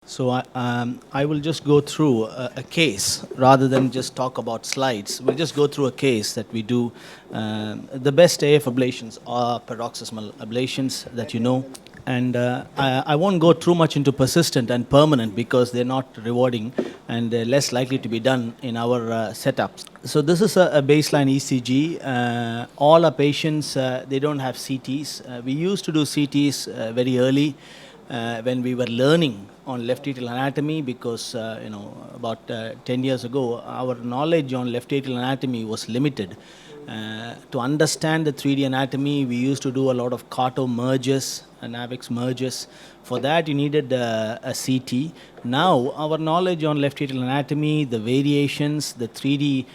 I will just go through a case rather than just talk about slides. We'll just go through a case that we do. The best AF ablations are paroxysmal ablations that you know. And I won't go too much into persistent and permanent because they're not rewarding and they're less likely to be done in our setups. So this is a baseline ECG. All our patients, they don't have CTs. We used to do CTs very early when we were learning on left atrial anatomy because, about 10 years ago, our knowledge on left atrial anatomy was limited. To understand the 3D anatomy, we used to do a lot of Carto mergers and Avex mergers. For that, you needed a CT. Now, our knowledge on left atrial anatomy, the variations, the 3D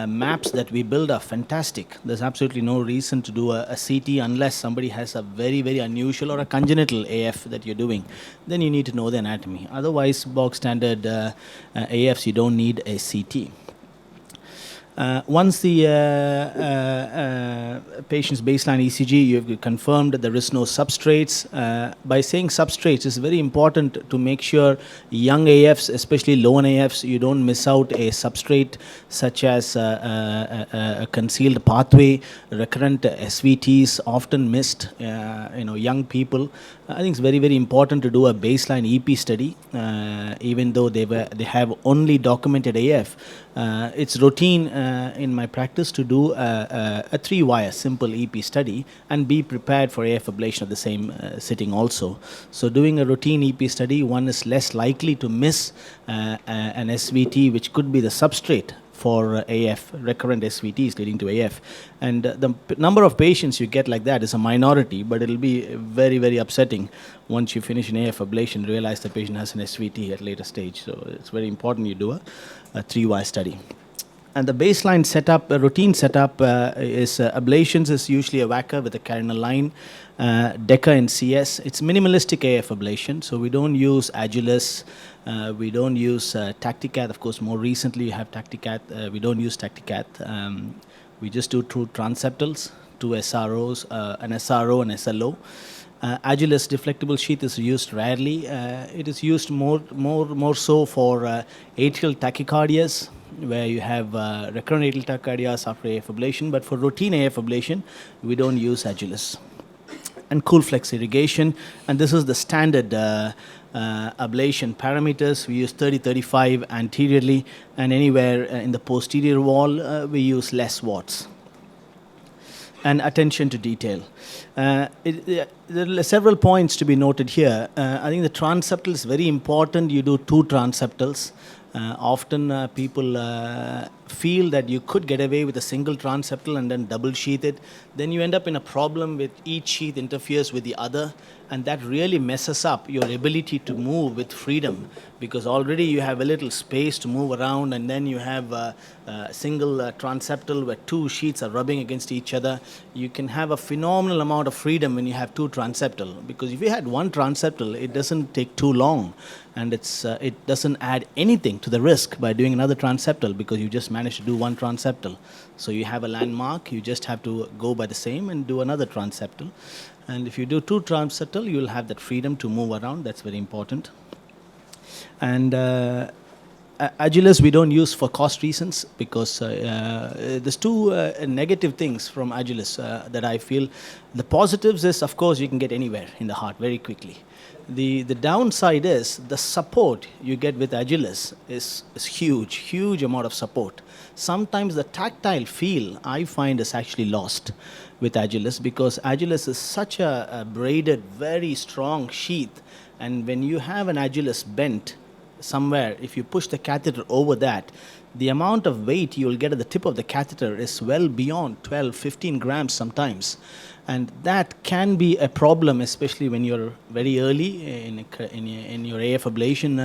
maps that we build are fantastic. There's absolutely no reason to do a CT unless somebody has a very, very unusual or a congenital AF that you're doing. Then you need to know the anatomy. Otherwise, bog standard AFs, you don't need a CT. Once the patient's baseline ECG, you've confirmed that there is no substrates. By saying substrates, it's very important to make sure young AFs, especially low AFs, you don't miss out a substrate such as a concealed pathway, recurrent SVTs, often missed, young people. I think it's very, very important to do a baseline EP study, even though they have only documented AF. It's routine in my practice to do a 3-wire simple EP study and be prepared for AF ablation at the same sitting also. So doing a routine EP study, one is less likely to miss an SVT, which could be the substrate for AF, recurrent SVTs leading to AF. And the number of patients you get like that is a minority, but it'll be very, very upsetting once you finish an AF ablation, realize the patient has an SVT at a later stage. So it's very important you do a 3-wire study. And the baseline setup, routine setup is ablations is usually a whacker with a carinal line, DECA and CS. It's minimalistic AF ablation, so we don't use Agilus, we don't use Tacticath. Of course, more recently you have Tacticath. We don't use Tacticath. We just do two transeptals, two SROs, an SRO and SLO. Agilus deflectable sheath is used rarely. It is used more so for atrial tachycardias, where you have recurrent atrial tachycardias after AF ablation. But for routine AF ablation, we don't use Agilus. And cool flex irrigation, and this is the standard ablation parameters. We use 30-35 anteriorly, and anywhere in the posterior wall, we use less watts. And attention to detail. There are several points to be noted here. I think the transeptal is very important. You do 2 transeptals. Often people feel that you could get away with a single transeptal and then double sheath it. Then you end up in a problem with each sheath interferes with the other, and that really messes up your ability to move with freedom, because already you have a little space to move around, and then you have a single transeptal where 2 sheaths are rubbing against each other. You can have a phenomenal amount of freedom when you have 2 transeptal, because if you had 1 transeptal, it doesn't take too long, and it doesn't add anything to the risk by doing another transeptal, because you just managed to do 1 transeptal. So you have a landmark, you just have to go by the same and do another transeptal. And if you do 2 transeptal, you'll have that freedom to move around. That's very important. And Agilus we don't use for cost reasons, because there's 2 negative things from Agilus that I feel. The positives is, of course, you can get anywhere in the heart very quickly. The downside is the support you get with Agilus is huge amount of support. Sometimes the tactile feel I find is actually lost with Agilus, because Agilus is such a braided, very strong sheath, and when you have an Agilus bent somewhere, if you push the catheter over that, the amount of weight you will get at the tip of the catheter is well beyond 12-15 grams sometimes. And that can be a problem, especially when you're very early in your AF ablation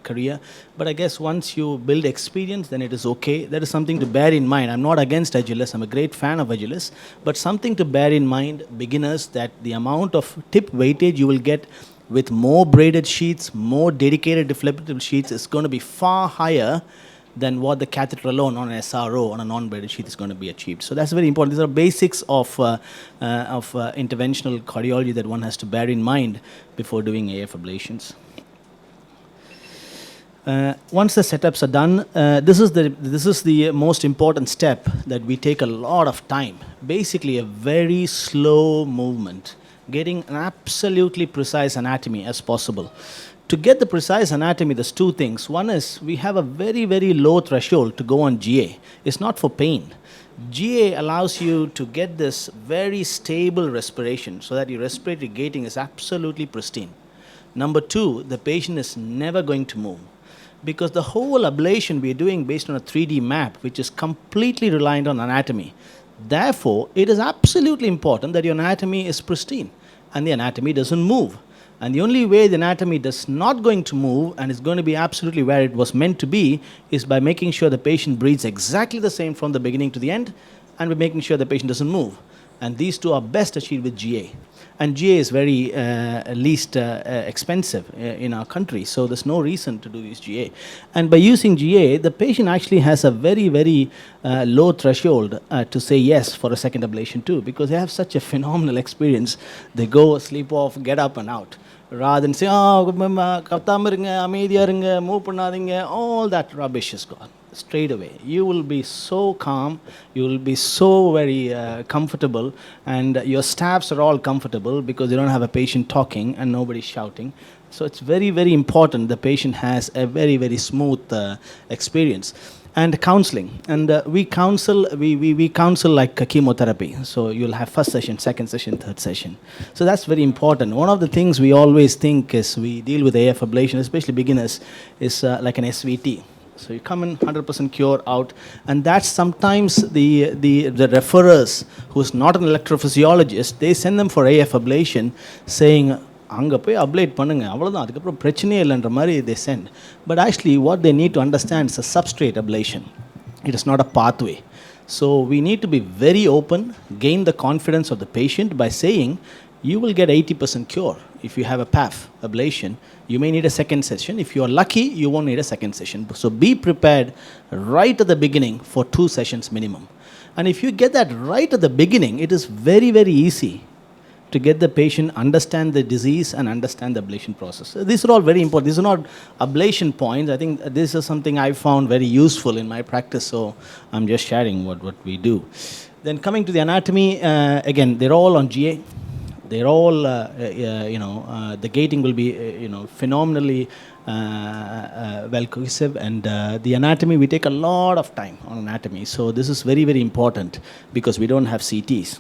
career. But I guess once you build experience, then it is okay. That is something to bear in mind. I'm not against Agilus. I'm a great fan of Agilus. But something to bear in mind, beginners, that the amount of tip weightage you will get with more braided sheets, more dedicated deflectable sheets is going to be far higher than what the catheter alone on an SRO on a non-braided sheath is going to be achieved. So that's very important. These are basics of interventional cardiology that one has to bear in mind before doing AF ablations. Once the setups are done, this is the most important step that we take a lot of time. Basically, a very slow movement, getting an absolutely precise anatomy as possible. To get the precise anatomy, there's two things. One is we have a very, very low threshold to go on GA. It's not for pain. GA allows you to get this very stable respiration so that your respiratory gating is absolutely pristine. Number two, the patient is never going to move because the whole ablation we are doing based on a 3D map, which is completely reliant on anatomy. Therefore, it is absolutely important that your anatomy is pristine and the anatomy doesn't move. And the only way the anatomy does not going to move and is going to be absolutely where it was meant to be is by making sure the patient breathes exactly the same from the beginning to the end and by making sure the patient doesn't move. And these two are best achieved with GA. And GA is very least expensive in our country, so there's no reason to do this GA. And by using GA, the patient actually has a very, very low threshold to say yes for a second ablation too, because they have such a phenomenal experience. They go, sleep off, get up and out. Rather than say, oh, move பண்ணாதீங்க, all that rubbish is gone. Straight away. You will be so calm, you will be so very comfortable, and your staffs are all comfortable because you don't have a patient talking and nobody shouting. So it's very, very important the patient has a very, very smooth experience. And counseling. And we counsel like chemotherapy. So you'll have first session, second session, third session. So that's very important. One of the things we always think is we deal with AF ablation, especially beginners, is like an SVT. So you come in 100% cure out, and that's sometimes the referrers who's not an electrophysiologist, they send them for AF ablation saying, அங்கே போய் அப்ளேட் பண்ணுங்க அவ்வளோதான் அதுக்கப்புறம் பிரச்சனையே இல்லைன்ற மாதிரி they send. But actually what they need to understand is a substrate ablation. It is not a pathway. So we need to be very open, gain the confidence of the patient by saying, you will get 80% cure. If you have a PAF ablation, you may need a second session. If you are lucky, you won't need a second session. So be prepared right at the beginning for 2 sessions minimum. And if you get that right at the beginning, it is very, very easy to get the patient understand the disease and understand the ablation process. These are all very important. These are not ablation points. I think this is something I found very useful in my practice, so I'm just sharing what we do. Then coming to the anatomy, again, they're all on GA. They're all, the gating will be, phenomenally well cohesive, and the anatomy, we take a lot of time on anatomy. So this is very, very important because we don't have CTs.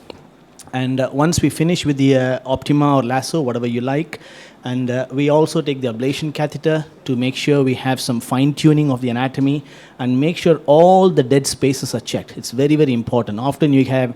And once we finish with the Optima or Lasso, whatever you like, and we also take the ablation catheter to make sure we have some fine-tuning of the anatomy and make sure all the dead spaces are checked. It's very, very important. Often you have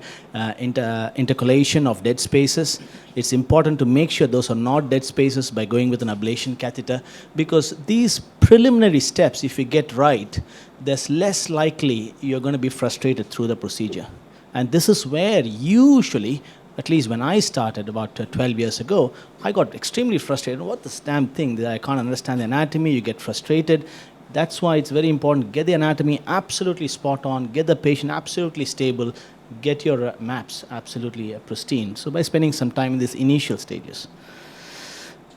intercalation of dead spaces. It's important to make sure those are not dead spaces by going with an ablation catheter, because these preliminary steps, if you get right, there's less likely you're going to be frustrated through the procedure. And this is where usually, at least when I started about 12 years ago, I got extremely frustrated. What this damn thing that I can't understand the anatomy, you get frustrated. That's why it's very important, get the anatomy absolutely spot on, get the patient absolutely stable, get your maps absolutely pristine. So by spending some time in these initial stages.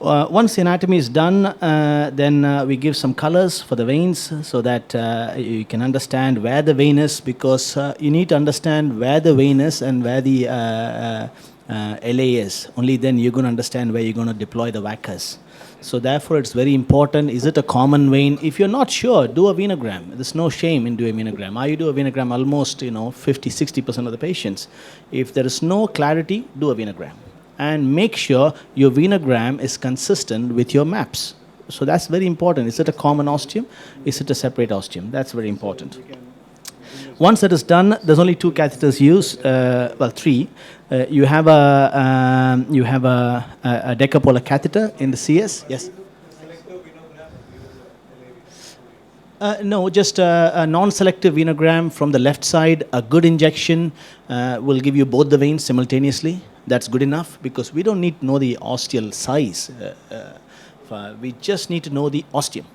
Once the anatomy is done, then we give some colors for the veins so that you can understand where the vein is, because you need to understand where the vein is and where the LA is. Only then you're going to understand where you're going to deploy the whackers. So therefore it's very important, is it a common vein? If you're not sure, do a venogram. There's no shame in doing a venogram. I do a venogram almost 50-60% of the patients. If there is no clarity, do a venogram. And make sure your venogram is consistent with your maps. So that's very important. Is it a common ostium? Is it a separate ostium? That's very important. Once that is done, there's only 2 catheters used, 3. You have a decapolar catheter in the CS. Yes. No, just a non-selective venogram from the left side. A good injection will give you both the veins simultaneously. That's good enough, because we don't need to know the ostial size. We just need to know the ostium.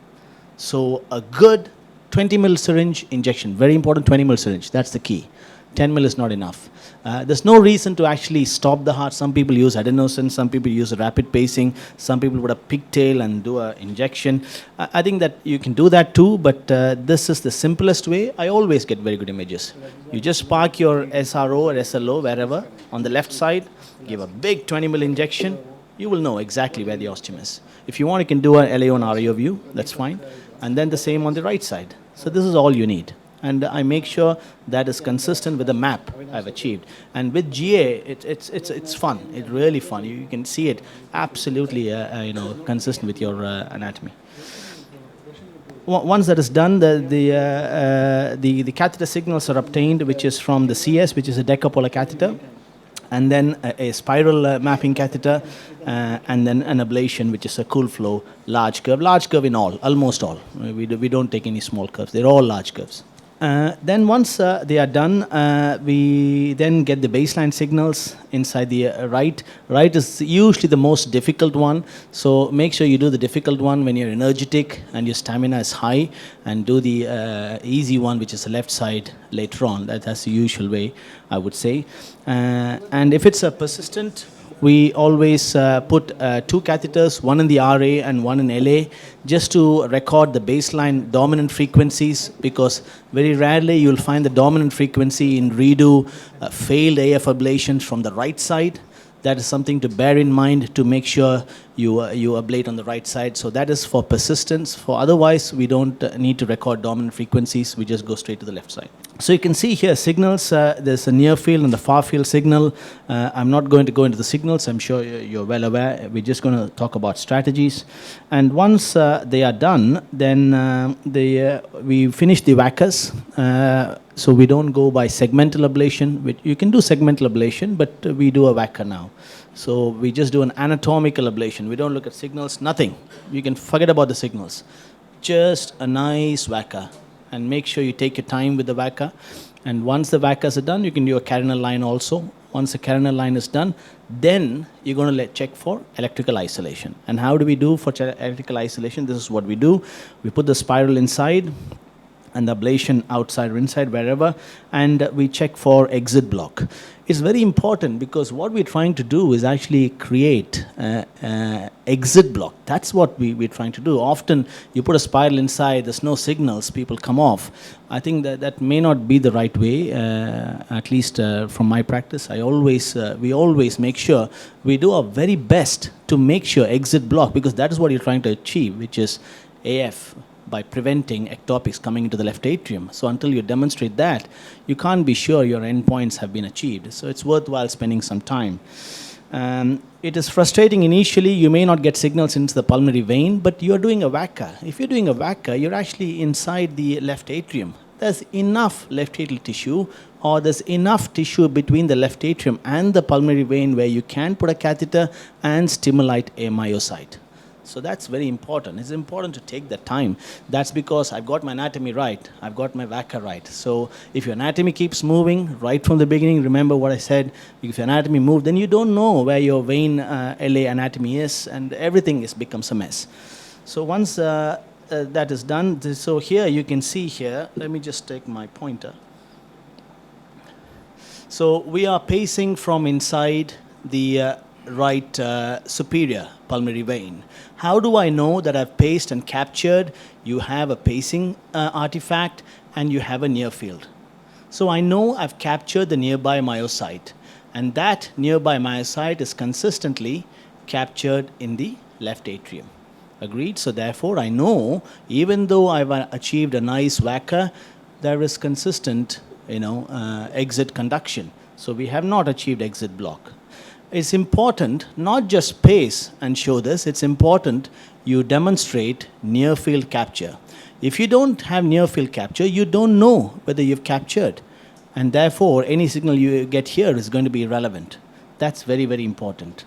So a good 20 ml syringe injection, very important, 20 ml syringe, that's the key. 10 mil is not enough. There's no reason to actually stop the heart. Some people use adenosine, some people use rapid pacing, some people put a pigtail and do an injection. I think that you can do that too, but this is the simplest way. I always get very good images. You just park your SRO or SLO wherever on the left side, give a big 20 mil injection, you will know exactly where the ostium is. If you want, you can do an LAO and RAO view, that's fine. And then the same on the right side. So this is all you need. And I make sure that is consistent with the map I've achieved. And with GA, it's fun. It's really fun. You can see it absolutely, consistent with your anatomy. Once that is done, the catheter signals are obtained, which is from the CS, which is a decapolar catheter, and then a spiral mapping catheter, and then an ablation, which is a cool flow large curve in all, almost all. We don't take any small curves. They're all large curves. Then once they are done, we then get the baseline signals inside the right. Right is usually the most difficult one, so make sure you do the difficult one when you're energetic and your stamina is high, and do the easy one, which is the left side, later on. That's the usual way, I would say. And if it's a persistent, we always put two catheters, one in the RA and one in LA, just to record the baseline dominant frequencies, because very rarely you'll find the dominant frequency in redo failed AF ablations from the right side. That is something to bear in mind to make sure you ablate on the right side. So that is for persistence. For otherwise, we don't need to record dominant frequencies. We just go straight to the left side. So you can see here signals. There's a near field and the far field signal. I'm not going to go into the signals. I'm sure you're well aware. We're just going to talk about strategies. And once they are done, then we finish the VACAs. So we don't go by segmental ablation. You can do segmental ablation, but we do a VACA now. So we just do an anatomical ablation. We don't look at signals, nothing. You can forget about the signals. Just a nice VACA. And make sure you take your time with the VACA. And once the VACAs are done, you can do a carinal line also. Once the carinal line is done, then you're going to check for electrical isolation. And how do we do for electrical isolation? This is what we do. We put the spiral inside, and the ablation outside or inside, wherever, and we check for exit block. It's very important, because what we're trying to do is actually create exit block. That's what we're trying to do. Often you put a spiral inside, there's no signals, people come off. I think that may not be the right way, at least from my practice. We always make sure we do our very best to make sure exit block, because that is what you're trying to achieve, which is AF, by preventing ectopics coming into the left atrium. So until you demonstrate that, you can't be sure your endpoints have been achieved. So it's worthwhile spending some time. It is frustrating initially. You may not get signals into the pulmonary vein, but you're doing a VACA. If you're doing a VACA, you're actually inside the left atrium. There's enough left atrial tissue, or there's enough tissue between the left atrium and the pulmonary vein where you can put a catheter and stimulate a myocyte. So that's very important. It's important to take the time. That's because I've got my anatomy right. I've got my VACA right. So if your anatomy keeps moving right from the beginning, remember what I said, if your anatomy moves, then you don't know where your vein LA anatomy is, and everything becomes a mess. So once that is done, so here you can see here, let me just take my pointer. So we are pacing from inside the right superior pulmonary vein. How do I know that I've paced and captured? You have a pacing artifact and you have a near field. So I know I've captured the nearby myocyte, and that nearby myocyte is consistently captured in the left atrium. Agreed? So therefore I know, even though I've achieved a nice VACA, there is consistent exit conduction. So we have not achieved exit block. It's important not just pace and show this, it's important you demonstrate near field capture. If you don't have near field capture, you don't know whether you've captured, and therefore any signal you get here is going to be irrelevant. That's very, very important.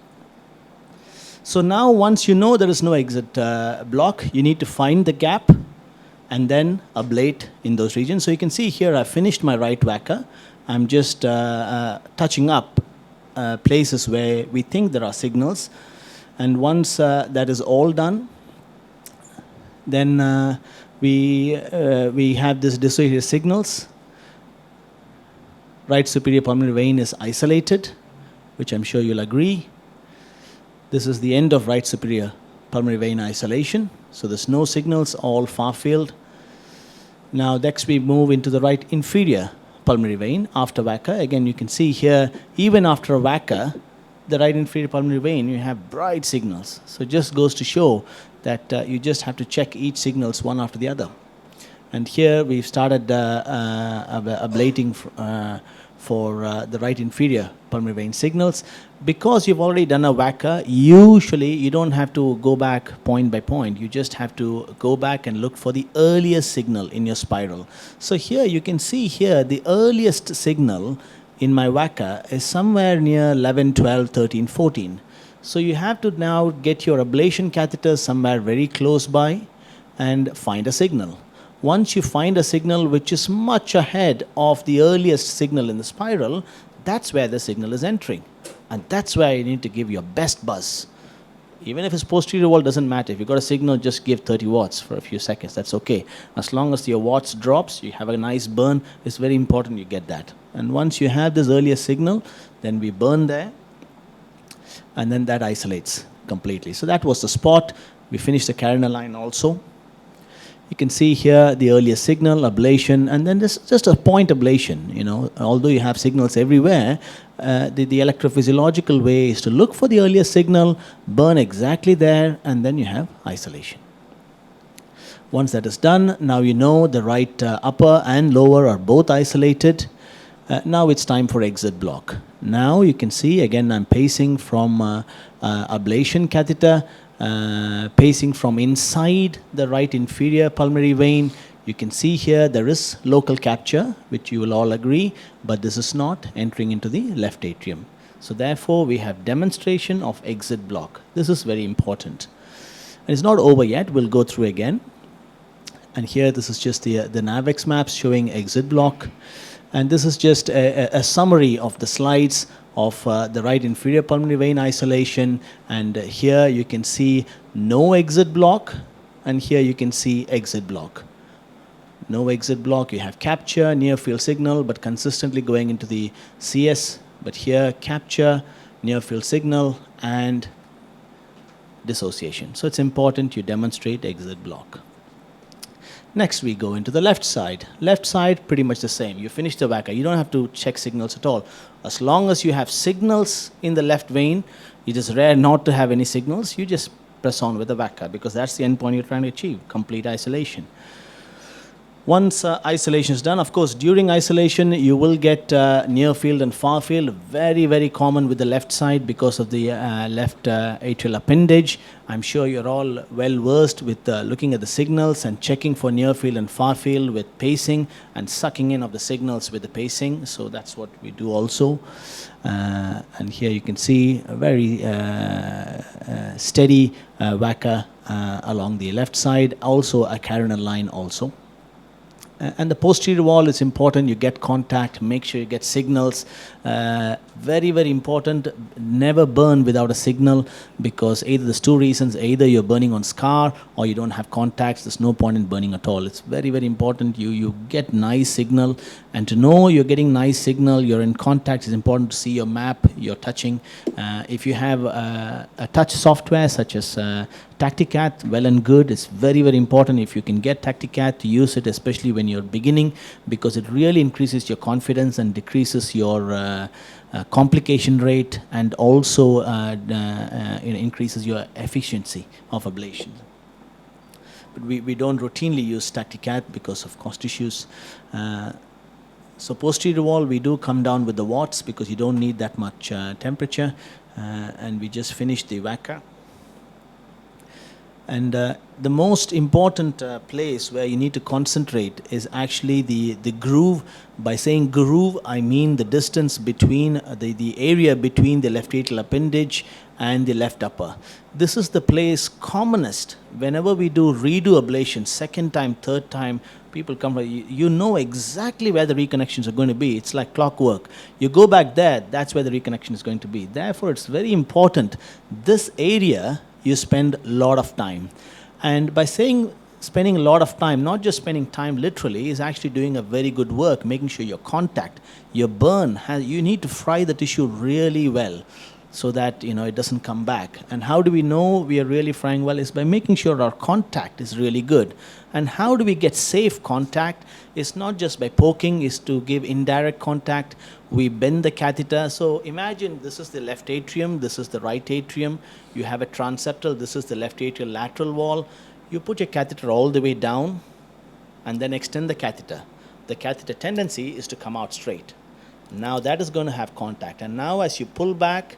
So now once you know there is no exit block, you need to find the gap and then ablate in those regions. So you can see here I've finished my right VACA. I'm just touching up places where we think there are signals, and once that is all done, then we have this dissociated signals. right superior pulmonary vein is isolated, which I'm sure you'll agree. This is the end of right superior pulmonary vein isolation. So there's no signals, all far field. Now next we move into the right inferior pulmonary vein after VACA. Again, you can see here, even after a VACA, the right inferior pulmonary vein, you have bright signals. So it just goes to show that you just have to check each signals one after the other. And here we've started ablating for the right inferior pulmonary vein signals. Because you've already done a VACA, usually you don't have to go back point by point. You just have to go back and look for the earliest signal in your spiral. So here you can see here the earliest signal in my VACA is somewhere near 11, 12, 13, 14. So you have to now get your ablation catheter somewhere very close by and find a signal. Once you find a signal which is much ahead of the earliest signal in the spiral, that's where the signal is entering. And that's where you need to give your best buzz. Even if it's posterior wall, doesn't matter. If you've got a signal, just give 30 watts for a few seconds. That's okay. As long as your watts drops, you have a nice burn. It's very important you get that. And once you have this earlier signal, then we burn there. And then that isolates completely. So that was the spot. We finished the carina line also. You can see here the earlier signal, ablation, and then this just a point ablation. You know, although you have signals everywhere, the electrophysiological way is to look for the earlier signal, burn exactly there, and then you have isolation. Once that is done, now you know the right upper and lower are both isolated. Now it's time for exit block. Now you can see, again, I'm pacing from ablation catheter, pacing from inside the right inferior pulmonary vein. You can see here there is local capture, which you will all agree, but this is not entering into the left atrium. So therefore, we have demonstration of exit block. This is very important. And it's not over yet. We'll go through again. And here, this is just the NAVEX maps showing exit block. And this is just a summary of the slides of the right inferior pulmonary vein isolation. And here you can see no exit block. And here you can see exit block. No exit block. You have capture, near field signal, but consistently going into the CS. But here, capture, near field signal, and dissociation. So it's important you demonstrate exit block. Next, we go into the left side. Left side, pretty much the same. You finish the VACA. You don't have to check signals at all. As long as you have signals in the left vein, it is rare not to have any signals. You just press on with the VACA because that's the endpoint you're trying to achieve, complete isolation. Once isolation is done, of course, during isolation, you will get near field and far field. Very, very common with the left side because of the left atrial appendage. I'm sure you're all well versed with looking at the signals and checking for near field and far field with pacing and sucking in of the signals with the pacing. So that's what we do also. And here you can see a very steady VACA along the left side. Also a carina line also. And the posterior wall is important. You get contact, make sure you get signals. Very, very important. Never burn without a signal because either there's two reasons. Either you're burning on scar or you don't have contacts. There's no point in burning at all. It's very, very important. You get nice signal. And to know you're getting nice signal, you're in contact, it's important to see your map, you're touching. If you have a touch software such as Tacticat, well and good. It's very, very important if you can get Tacticat to use it, especially when you're beginning, because it really increases your confidence and decreases your complication rate and also increases your efficiency of ablation. But we don't routinely use Tacticat because of cost issues. So posterior wall, we do come down with the watts because you don't need that much temperature. And we just finished the VACA. And the most important place where you need to concentrate is actually the groove. By saying groove, I mean the distance between, the area between the left atrial appendage and the left upper. This is the place commonest. Whenever we do redo ablation, second time, third time, people come, you know exactly where the reconnections are going to be. It's like clockwork. You go back there, that's where the reconnection is going to be. Therefore, it's very important. This area, you spend a lot of time. And by saying spending a lot of time, not just spending time literally, is actually doing a very good work, making sure your contact, your burn, you need to fry the tissue really well so that it doesn't come back. And how do we know we are really frying well is by making sure our contact is really good. And how do we get safe contact? It's not just by poking, is to give indirect contact. We bend the catheter. So imagine this is the left atrium, this is the right atrium. You have a transeptal, this is the left atrial lateral wall. You put your catheter all the way down and then extend the catheter. The catheter tendency is to come out straight. Now that is going to have contact. And now as you pull back,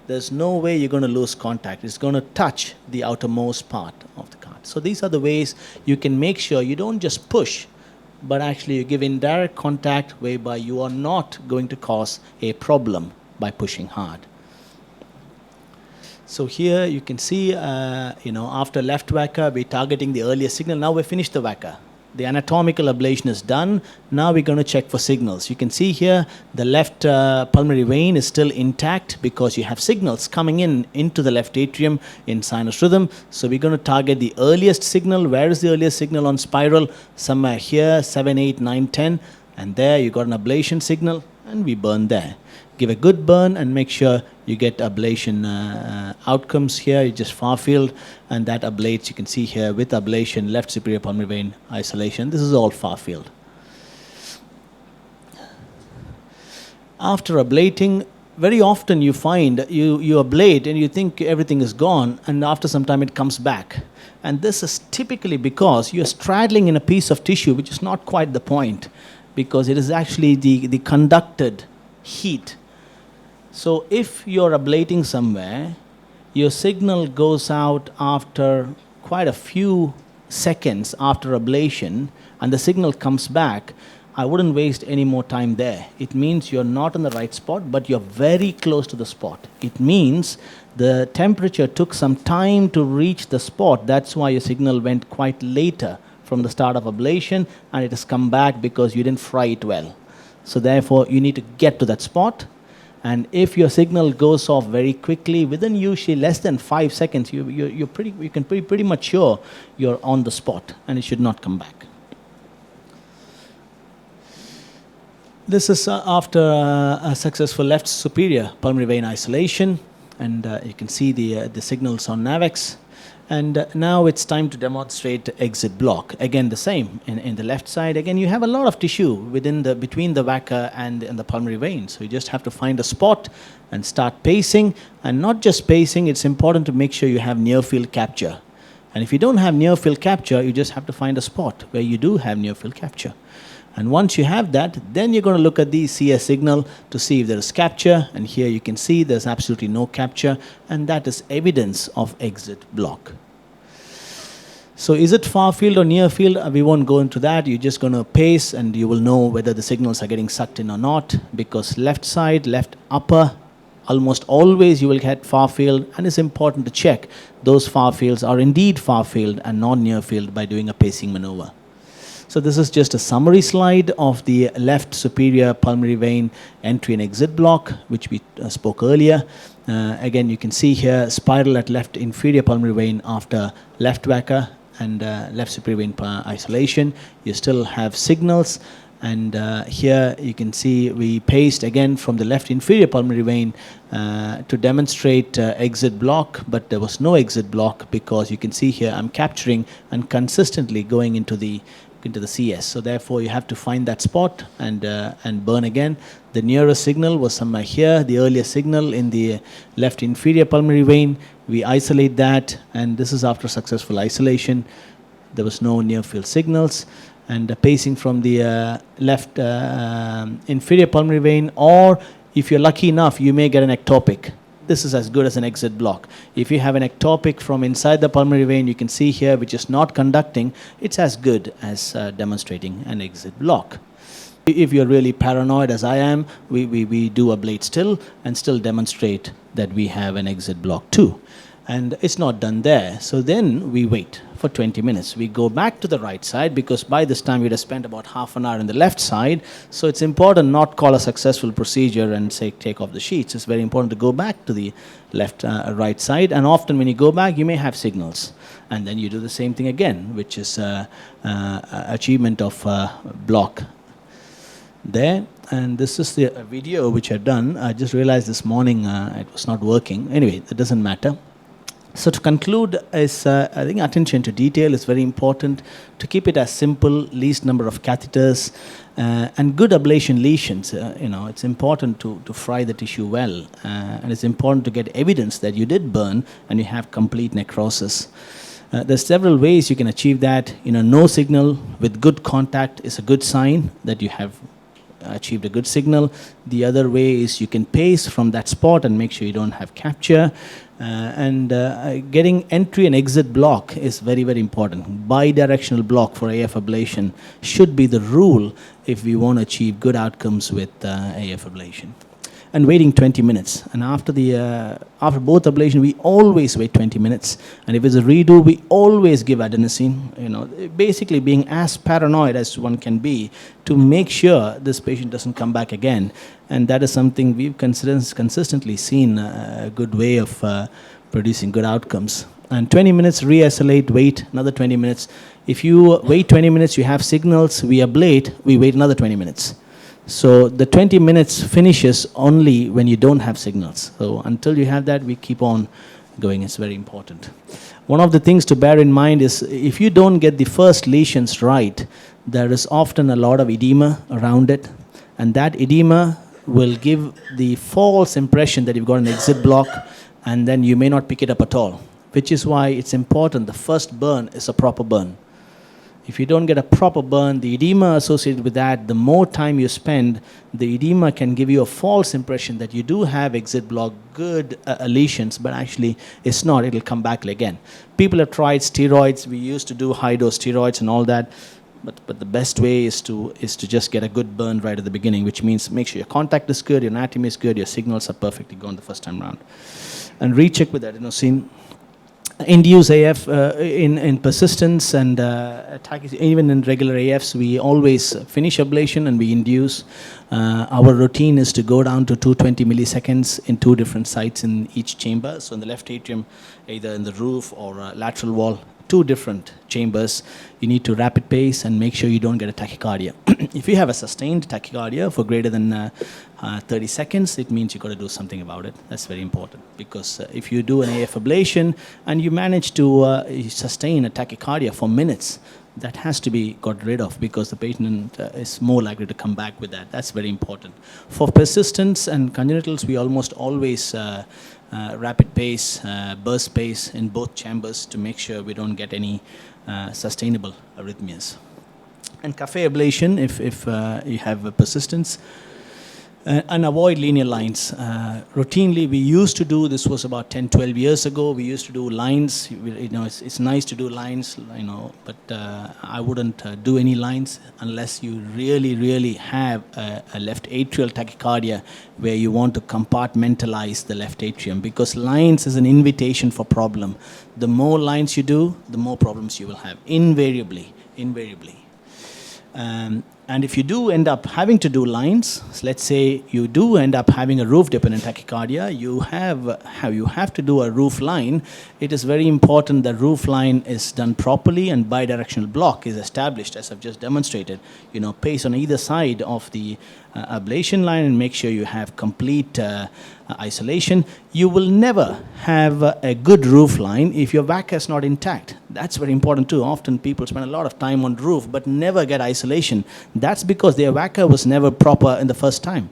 there's no way you're going to lose contact. It's going to touch the outermost part of the cart. So these are the ways you can make sure you don't just push, but actually you give indirect contact whereby you are not going to cause a problem by pushing hard. So here you can see, after left vaca, we're targeting the earlier signal. Now we've finished the vaca. The anatomical ablation is done. Now we're going to check for signals. You can see here the left pulmonary vein is still intact because you have signals coming into the left atrium in sinus rhythm. So we're going to target the earliest signal. Where is the earliest signal on spiral? Somewhere here, 7, 8, 9, 10. And there you got an ablation signal, and we burn there. Give a good burn and make sure you get ablation outcomes here. You just far field, and that ablates. You can see here with ablation, left superior pulmonary vein isolation. This is all far field. After ablating, very often you find you ablate and you think everything is gone, and after some time it comes back. And this is typically because you're straddling in a piece of tissue which is not quite the point, because it is actually the conducted heat. So if you're ablating somewhere, your signal goes out after quite a few seconds after ablation, and the signal comes back, I wouldn't waste any more time there. It means you're not in the right spot, but you're very close to the spot. It means the temperature took some time to reach the spot. That's why your signal went quite later from the start of ablation, and it has come back because you didn't fry it well. So therefore, you need to get to that spot. And if your signal goes off very quickly, within usually less than 5 seconds, you can be pretty much sure you're on the spot, and it should not come back. This is after a successful left superior pulmonary vein isolation, and you can see the signals on NAVEX. And now it's time to demonstrate exit block. Again, the same in the left side. Again, you have a lot of tissue between the vaca and the pulmonary vein. So you just have to find a spot and start pacing. And not just pacing, it's important to make sure you have near field capture. And if you don't have near field capture, you just have to find a spot where you do have near field capture. And once you have that, then you're going to look at the CS signal to see if there is capture. And here you can see there's absolutely no capture, and that is evidence of exit block. So is it far field or near field? We won't go into that. You're just going to pace, and you will know whether the signals are getting sucked in or not, because left side, left upper, almost always you will get far field, and it's important to check those far fields are indeed far field and not near field by doing a pacing maneuver. So this is just a summary slide of the left superior pulmonary vein entry and exit block, which we spoke earlier. Again, you can see here spiral at left inferior pulmonary vein after left vaca and left superior vein isolation. You still have signals, and here you can see we paced again from the left inferior pulmonary vein to demonstrate exit block, but there was no exit block because you can see here I'm capturing and consistently going into the CS. So therefore you have to find that spot and burn again. The nearest signal was somewhere here, the earliest signal in the left inferior pulmonary vein. We isolate that, and this is after successful isolation. There was no near field signals. And pacing from the left inferior pulmonary vein, or if you're lucky enough, you may get an ectopic. This is as good as an exit block. If you have an ectopic from inside the pulmonary vein, you can see here, which is not conducting, it's as good as demonstrating an exit block. If you're really paranoid, as I am, we do ablate still and still demonstrate that we have an exit block too. and it's not done there. So then we wait for 20 minutes. We go back to the right side, because by this time we'd have spent about half an hour on the left side. So it's important not call a successful procedure and say take off the sheets. It's very important to go back to the right side. And often when you go back, you may have signals. And then you do the same thing again, which is achievement of block there. And this is the video which I've done. I just realized this morning it was not working. Anyway, it doesn't matter. So to conclude is, I think attention to detail is very important, to keep it as simple, least number of catheters, and good ablation lesions. It's important to fry the tissue well, and it's important to get evidence that you did burn and you have complete necrosis. There's several ways you can achieve that. No signal with good contact is a good sign that you have achieved a good signal. The other way is you can pace from that spot and make sure you don't have capture. And getting entry and exit block is very, very important. Bidirectional block for AF ablation should be the rule if we want to achieve good outcomes with AF ablation. And waiting 20 minutes. And after after both ablation, we always wait 20 minutes. And if it's a redo, we always give adenosine. Basically being as paranoid as one can be to make sure this patient doesn't come back again. And that is something we've consistently seen a good way of producing good outcomes. And 20 minutes, re-isolate, wait another 20 minutes. If you wait 20 minutes, you have signals, we ablate, we wait another 20 minutes. So the 20 minutes finishes only when you don't have signals. So until you have that, we keep on going. It's very important. One of the things to bear in mind is if you don't get the first lesions right, there is often a lot of edema around it. And that edema will give the false impression that you've got an exit block, and then you may not pick it up at all, which is why it's important the first burn is a proper burn. If you don't get a proper burn, the edema associated with that, the more time you spend, the edema can give you a false impression that you do have exit block, good lesions, but actually it's not. It'll come back again. People have tried steroids. We used to do high-dose steroids and all that. But the best way is to just get a good burn right at the beginning, which means make sure your contact is good, your anatomy is good, your signals are perfectly gone the first time round. And recheck with adenosine. Induce AF in persistence and even in regular AFs, we always finish ablation and we induce. Our routine is to go down to 220 milliseconds in 2 different sites in each chamber. So in the left atrium, either in the roof or lateral wall, 2 different chambers. You need to rapid pace and make sure you don't get a tachycardia. If you have a sustained tachycardia for greater than 30 seconds, it means you've got to do something about it. That's very important, because if you do an AF ablation and you manage to sustain a tachycardia for minutes, that has to be got rid of, because the patient is more likely to come back with that. That's very important. For persistence and congenitals, we almost always rapid pace, burst pace in both chambers to make sure we don't get any sustainable arrhythmias. And cafe ablation, if you have a persistence, and avoid linear lines. Routinely, we used to do, this was about 10, 12 years ago, we used to do lines. It's nice to do lines, but I wouldn't do any lines unless you really, really have a left atrial tachycardia where you want to compartmentalize the left atrium, because lines is an invitation for problem. The more lines you do, the more problems you will have, invariably. And if you do end up having to do lines, let's say you do end up having a roof-dependent tachycardia, you have to do a roof line. It is very important the roof line is done properly and bidirectional block is established, as I've just demonstrated. Pace on either side of the ablation line and make sure you have complete isolation. You will never have a good roof line if your vaca is not intact. That's very important too. Often people spend a lot of time on roof but never get isolation. That's because their vaca was never proper in the first time.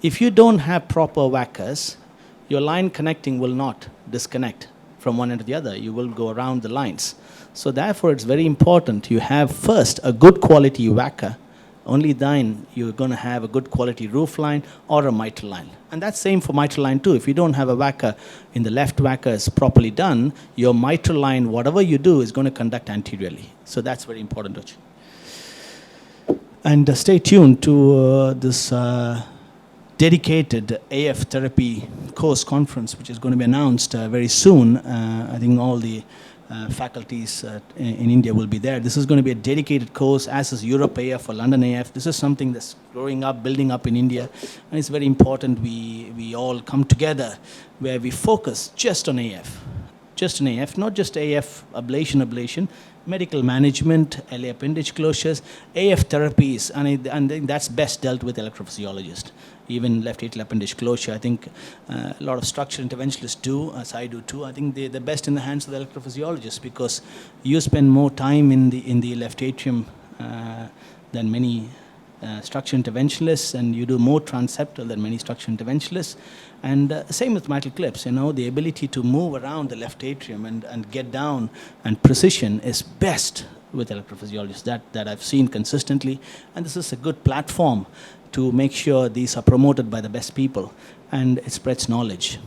If you don't have proper vacas, your line connecting will not disconnect from one end to the other. You will go around the lines. So therefore, it's very important you have first a good quality vaca. Only then you're going to have a good quality roof line or a mitral line. And that's same for mitral line too. If you don't have a vaca in the left vaca is properly done, your mitral line, whatever you do, is going to conduct anteriorly. So that's very important. And stay tuned to this dedicated AF therapy course conference, which is going to be announced very soon. I think all the faculties in India will be there. This is going to be a dedicated course, as is Europe AF or London AF. This is something that's growing up, building up in India, and it's very important we all come together where we focus just on AF. Just an AF, not just AF ablation, medical management, LA appendage closures, AF therapies, and I think that's best dealt with electrophysiologist. Even left atrial appendage closure, I think a lot of structural interventionalists do, as I do too. I think they're the best in the hands of the electrophysiologist, because you spend more time in the left atrium than many structural interventionalists, and you do more transeptal than many structural interventionalists. And same with mitral clips, the ability to move around the left atrium and get down and precision is best with electrophysiologists. That I've seen consistently, and this is a good platform to make sure these are promoted by the best people, and it spreads knowledge.